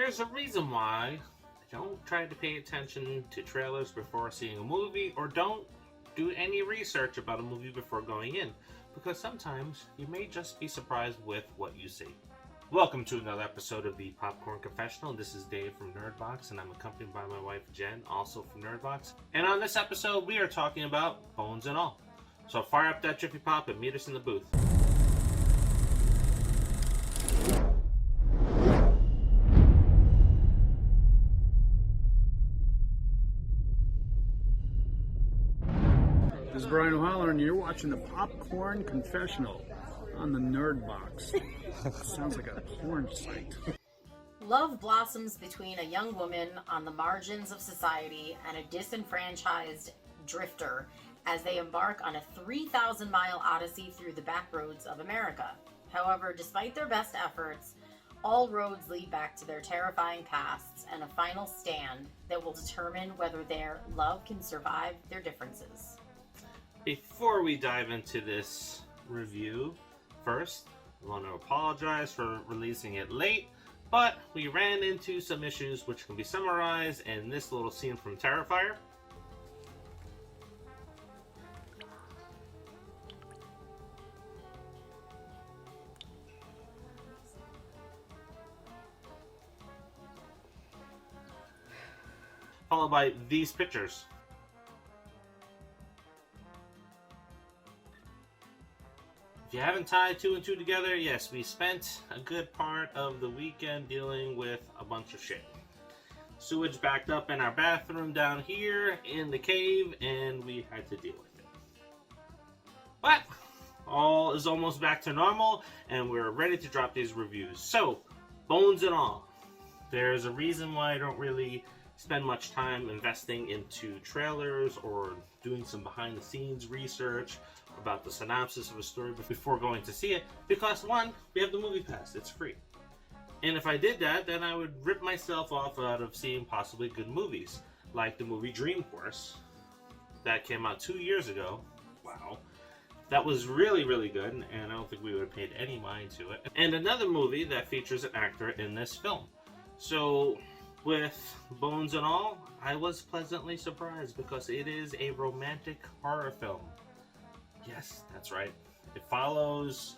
There's a reason why don't try to pay attention to trailers before seeing a movie, or don't do any research about a movie before going in, because sometimes you may just be surprised with what you see. Welcome to another episode of the Popcorn Confessional. This is Dave from Nerdbox, and I'm accompanied by my wife Jen, also from Nerdbox. And on this episode, we are talking about Bones and All. So fire up that Jiffy Pop and meet us in the booth. This is Brian O'Halloran, and you're watching the Popcorn Confessional on the Nerdbox. Sounds like a porn site. Love blossoms between a young woman on the margins of society and a disenfranchised drifter as they embark on a 3,000-mile odyssey through the back roads of America. However, despite their best efforts, all roads lead back to their terrifying pasts and a final stand that will determine whether their love can survive their differences. Before we dive into this review, first, I want to apologize for releasing it late, but we ran into some issues which can be summarized in this little scene from Terrifier. Followed by these pictures. If you haven't tied two and two together, yes, we spent a good part of the weekend dealing with a bunch of shit. Sewage backed up in our bathroom down here in the cave, and we had to deal with it. But all is almost back to normal, and we're ready to drop these reviews. So, Bones and All. There's a reason why I don't really spend much time investing into trailers or doing some behind-the-scenes research about the synopsis of a story before going to see it, because one, we have the movie pass, it's free. And if I did that, then I would rip myself off out of seeing possibly good movies, like the movie Dream Course that came out 2 years ago. Wow. That was really, really good, and I don't think we would have paid any mind to it. And another movie that features an actor in this film. So with Bones and All, I was pleasantly surprised because it is a romantic horror film. Yes, that's right. It follows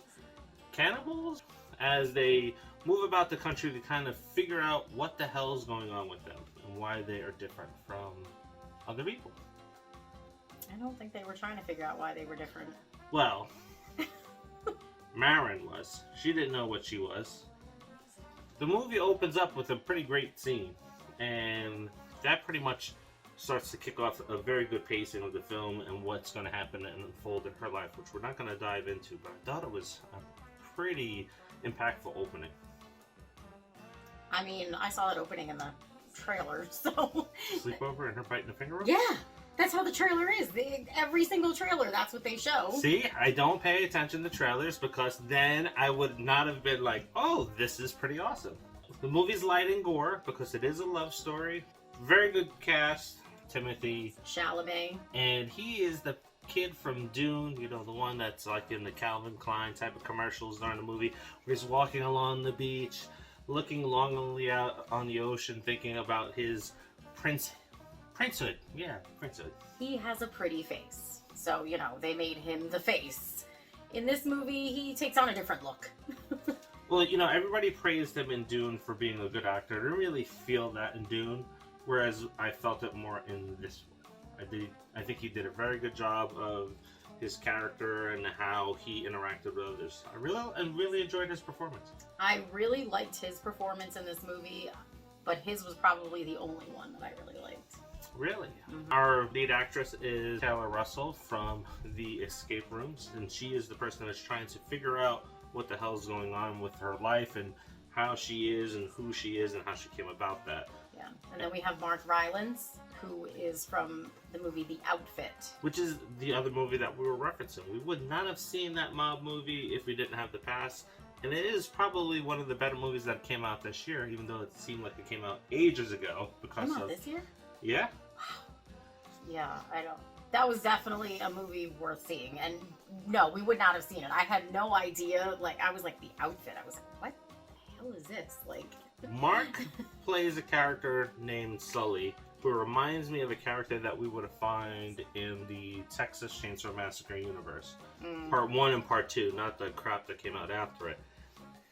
cannibals as they move about the country to kind of figure out what the hell is going on with them and why they are different from other people. I don't think they were trying to figure out why they were different. Well, Marin was. She didn't know what she was. The movie opens up with a pretty great scene, and that pretty much starts to kick off a very good pacing of the film and what's going to happen and unfold in her life, which we're not going to dive into, but I thought it was a pretty impactful opening. I mean, I saw that opening in the trailer, so... Sleepover and her biting the finger off? Yeah, that's how the trailer is. Every single trailer, that's what they show. See, I don't pay attention to trailers because then I would not have been like, oh, this is pretty awesome. The movie's light and gore because it is a love story. Very good cast. Timothy Chalamet. And he is the kid from Dune, you know, the one that's like in the Calvin Klein type of commercials during the movie, where he's walking along the beach, looking longingly out on the ocean, thinking about his princehood. Yeah, princehood. He has a pretty face, so, you know, they made him the face. In this movie, he takes on a different look. Well, you know, everybody praised him in Dune for being a good actor. I didn't really feel that in Dune. Whereas I felt it more in this one. I think he did a very good job of his character and how he interacted with others. I really enjoyed his performance. I really liked his performance in this movie, but his was probably the only one that I really liked. Really? Mm-hmm. Our lead actress is Taylor Russell from The Escape Rooms, and she is the person that's trying to figure out what the hell is going on with her life and how she is and who she is and how she came about that. Yeah. And then we have Mark Rylance, who is from the movie The Outfit. Which is the other movie that we were referencing. We would not have seen that mob movie if we didn't have the pass. And it is probably one of the better movies that came out this year, even though it seemed like it came out ages ago. Came out this year? Yeah. Wow. Yeah, I don't... That was definitely a movie worth seeing. And no, we would not have seen it. I had no idea. Like, I was like, The Outfit. I was like, what the hell is this? Like... Mark plays a character named Sully, who reminds me of a character that we would find in the Texas Chainsaw Massacre universe. Part 1 and Part 2, not the crap that came out after it.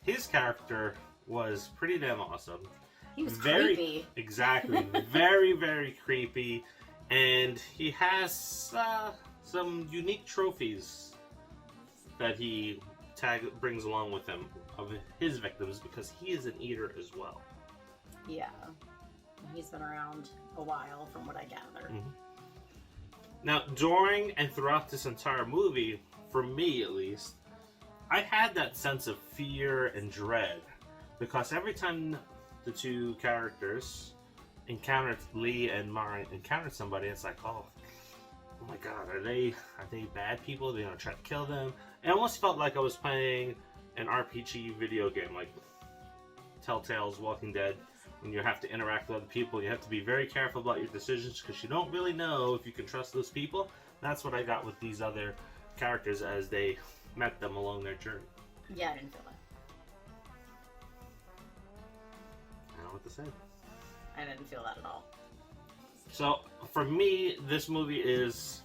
His character was pretty damn awesome. He was creepy. Exactly. Very, very creepy. And he has some unique trophies that he brings along with him of his victims, because he is an eater as well. Yeah. He's been around a while from what I gather. Now, during and throughout this entire movie, for me at least, I had that sense of fear and dread, because every time the two characters encountered, Lee and Mara encountered somebody, it's like, oh my god, are they bad people? Are they gonna try to kill them? It almost felt like I was playing an RPG video game, like Telltale's Walking Dead, when you have to interact with other people. You have to be very careful about your decisions, because you don't really know if you can trust those people. That's what I got with these other characters as they met them along their journey. Yeah, I didn't feel that. I don't know what to say. I didn't feel that at all. So, for me, this movie is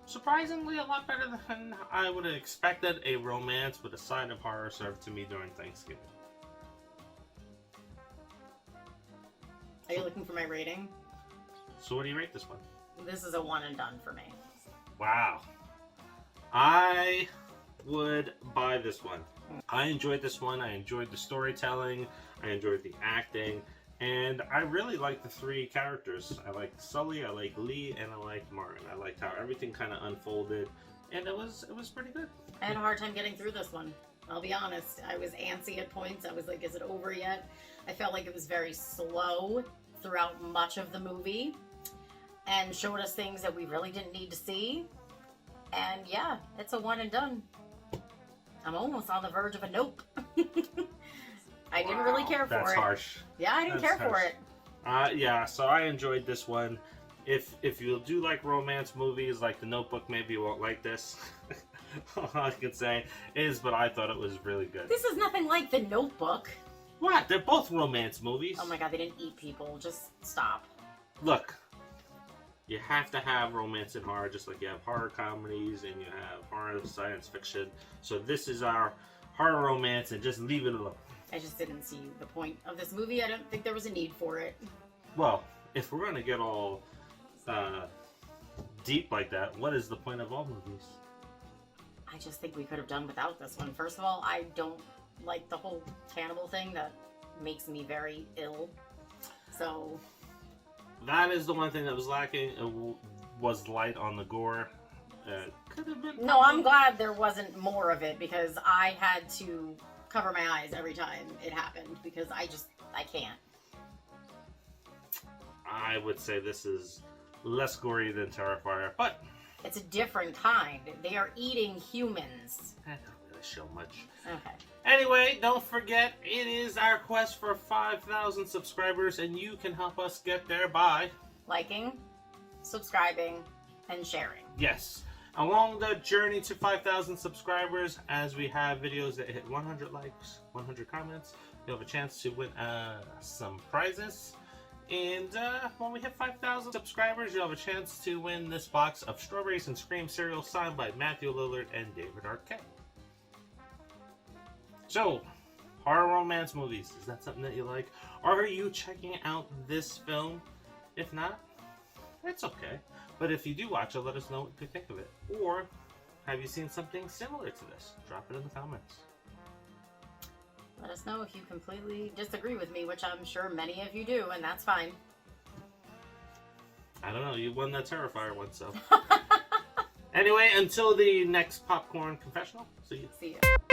surprisingly a lot better than I would have expected. A romance with a side of horror served to me during Thanksgiving. Are you looking for my rating? So what do you rate this one? This is a one and done for me. Wow. I would buy this one. I enjoyed this one. I enjoyed the storytelling. I enjoyed the acting. And I really like the three characters. I liked Sully, I liked Lee, and I liked Martin. I liked how everything kind of unfolded. And it was pretty good. I had a hard time getting through this one. I'll be honest. I was antsy at points. I was like, is it over yet? I felt like it was very slow throughout much of the movie, and showed us things that we really didn't need to see. And yeah, it's a one and done. I'm almost on the verge of a nope. I didn't really care for it. That's harsh. Yeah, I didn't care for it. Yeah, so I enjoyed this one. If you do like romance movies, like The Notebook, maybe you won't like this. All I can say is, but I thought it was really good. This is nothing like The Notebook. What? They're both romance movies. Oh my god, they didn't eat people. Just stop. Look, you have to have romance and horror, just like you have horror comedies and you have horror science fiction. So this is our horror romance, and just leave it alone. I just didn't see the point of this movie. I don't think there was a need for it. Well, if we're going to get all deep like that, what is the point of all movies? I just think we could have done without this one. First of all, I don't like the whole cannibal thing. That makes me very ill. So that is the one thing that was lacking. It was light on the gore. Could have been. No, I'm glad there wasn't more of it, because I had to cover my eyes every time it happened, because I can't. I would say this is less gory than Terrifier, but it's a different kind. They are eating humans. I don't really show much. Okay. Anyway, don't forget, it is our quest for 5,000 subscribers, and you can help us get there by liking, subscribing, and sharing. Yes. Along the journey to 5,000 subscribers, as we have videos that hit 100 likes, 100 comments, you'll have a chance to win some prizes. And when we hit 5,000 subscribers, you'll have a chance to win this box of Strawberries and Scream cereal signed by Matthew Lillard and David Arquette. So, horror romance movies, is that something that you like? Are you checking out this film? If not, it's okay. But if you do watch it, let us know what you think of it. Or, have you seen something similar to this? Drop it in the comments. Let us know if you completely disagree with me, which I'm sure many of you do, and that's fine. I don't know, you won that Terrifier one, so. Anyway, until the next Popcorn Confessional, see you. See you.